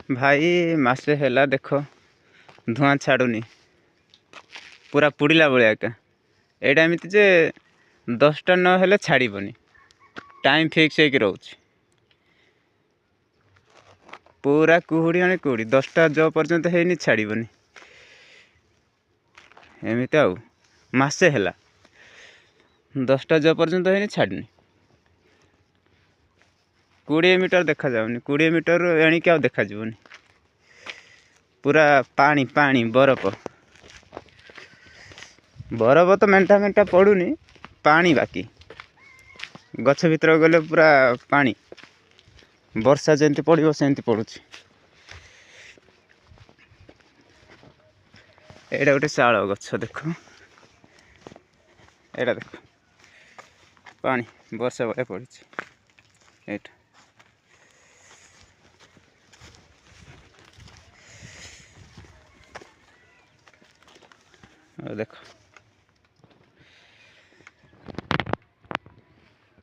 भाई मासे है देख धुआं छाड़ुनी पूरा पुड़िला भाया एका एटा एमती जे 10टा न हेले छाड़बनी टाइम फिक्स हो रोच पूरा कुहुड़ी आने कुहुड़ी 10टा जो पर्यंत है छाड़बनी एमती आउ मासे है 10टा जो पर्यंत है छाड़नी 20 मीटर देखा जाऊनी 20 मीटर एणिक आ देखा जीवनी पूरा पानी पानी बरफ बरफ तो मेंटा मेंटा पड़ूनी पानी बाकी गछ भीतर गले पूरा पानी वर्षा जमती पड़ो सेमती पड़ुछि एटा गोटे शाल गछ देख एटा देख पानी वर्षा भाया पड़ी एटा देख